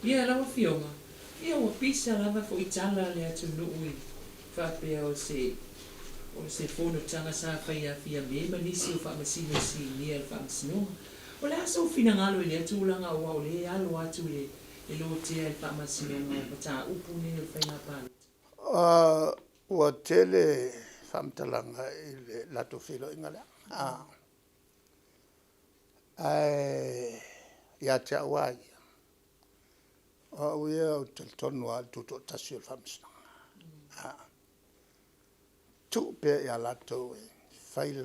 Ia lawa fionga. Ia ua pisa lava fo itala le atu nui. Whapea o se fono tanga sa whaia fia mema nisi o whamasino si nia le whamasinonga. O le aso fina ngalo i le atu ulanga o au le alo atu le lo tea le whamasinonga o mata upu ne le whainga pale. Ua tele whamtalanga i le lato whilo ingala. Ia te awai. Uia o te tonu a tuto'atasi o le whamasinonga. Tu pe ia lato e whai le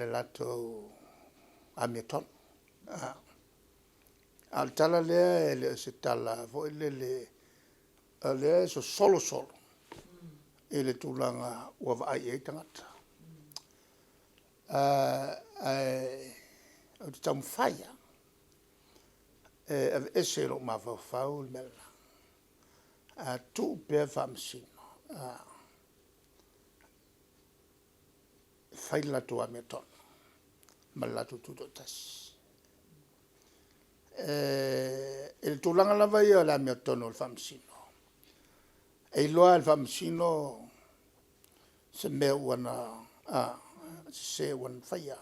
lato a mea tonu. Al tala lea e le se tala vo le lea so solo e le tūlanga ua vaai e tangata. O te tamu whaia e se lo ma whau le mela. Tu pea whamasino. Whai lato a mea tonu. Ma lato tuto'atasi. E le tūlanga lava ia la mea tonu o le whamasino. E loa le whamasino se mea uana se uana whaia.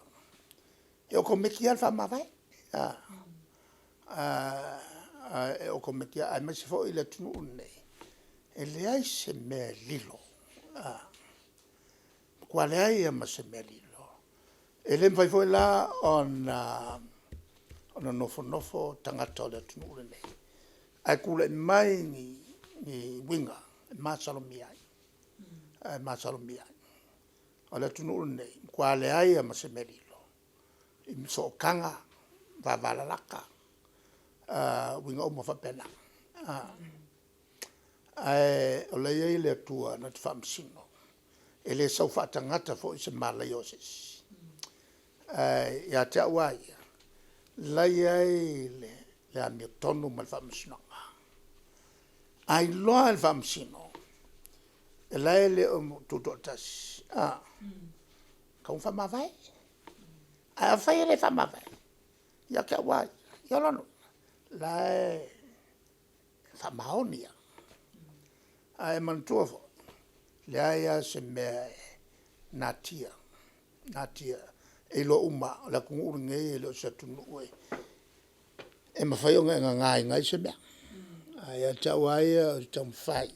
E o ko meki al whamawai. E o ko meki ai mai se fo i le tunu unei. E le ai se mea lilo. Kua le ai e ma se mea lilo. E le mwhai fo i la ona nofo tangata o le tunu unei. Ai kule mai ni winga. Masalomi ai. Masalomi ai. O le tunu unei. Kua le ai e ma se mea lilo. I so kanga va valalaka winga o mo whapena. O le iei le tua na te whamasino. E le sau whaatangata fo i se malai o sesi. Ia te awai. Lai ai le a mea tonu ma le whamasino. Ai loa le whamasino. E lai le o tuto'atasi. Kau whamawai. Ai a whai le whamawai. Ia ke awai. Ia lano. Lai whamaonia. Ai mantua fo. Le aia se mea natia. Natia. E lo uma. La kunguru ngei e lo se tunu ue. E mawhai o ngai se mea. Ai a te awai o te tamu whai.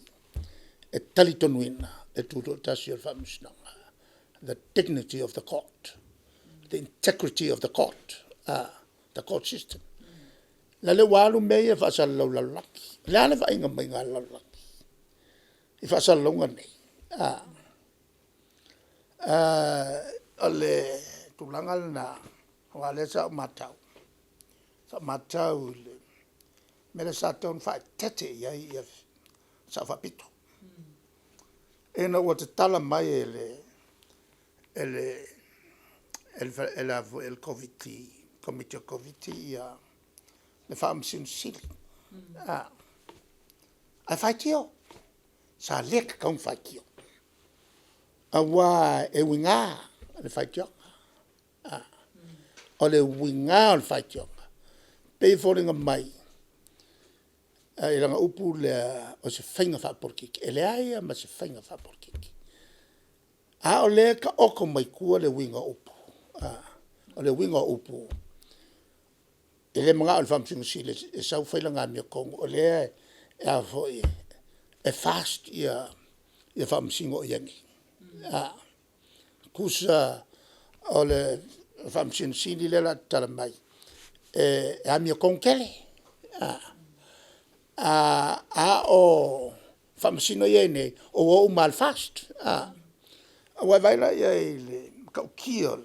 E tali tonuina. E tuto'atasi o le whamasino. The dignity of the court. The integrity of the court. The court system. La le walu mei e whaasala lau lalaki. Le ane whainga mai ngā lalaki. I whaasala launga nei. O le tūlanga na wa le sa matau. Sa matau le mele sa taun whae tete iai sa whapito. E na ua te tala mai el committee of COVID ia le whaamsinu sili. Ai whaitio. Sa leka kaun whaitio. A wā e winga le whaitio. O le winga le whaitio. Pei fōringa mai. I ranga upu le o se whainga whaporkiki. E le aia ma se whainga whaporkiki. A o le ka oko mai kua le winga upu. O le winga upu. E le mga o le whamsinu sili. E sau whaila ngā mea kongo. O le e a foi. E fast ia whamsinu o yangi. Kusa o le whamsinu sili le la tala mai. E a mea kongkele. A o whamasino iei nei, o umal fast. Wai vaila iei le kaukia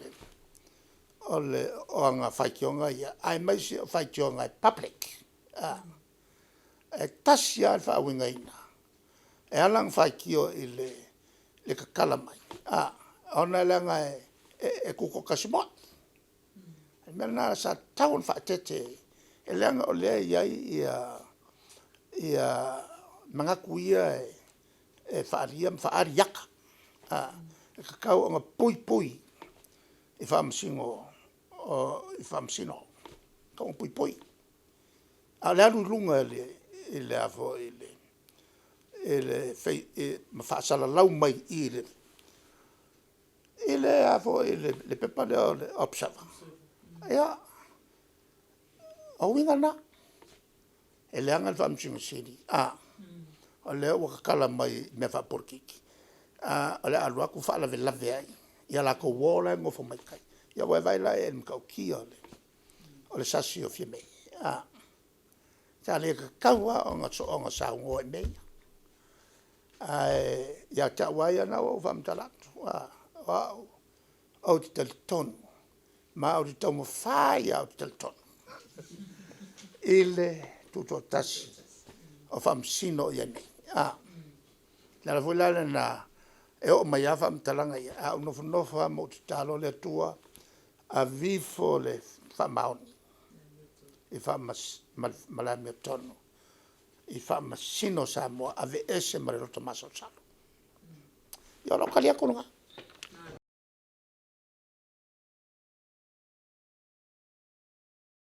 o anga whaikionga ia. Ai maisi o whaikionga public. E tasi al whaawinga ina. E alang whaikio i le kakala mai. Ona langa e kuko kasimot. E mena nara sa taun whaatete. E langa o lea iai ia mga kuia e whaariaka. E kakau o nga puipui i whaamsino. Kau puipui. A le anu lunga ele afo ele fei mafasala lau mai ele afo le pepa le observa. Ia, au winga na. Ele anga le whamsinga siri. O le wakakala mai me whaporkiki. O le alua ku whaala ve lave ai. Ia la ko wola ngofo mai kai. Ia wai vai la e mkau kia o le sasi o fie mei. Ta le kaua o ngā sa ngō e mei. Ia ta wai ana o whamtalatu. Au te tali tonu. Ma au te tau mo whai au te tali tonu. Ile tuto'atasi o whamsino i nei. Nara fulana na e o mai afa mtalanga ia. A unofu mo te talo le tua a vifo le whamaoni. I whamalami o tonu. I whamasino sa moa a ve ese mare roto maso salo. Ia lo kalia kununga.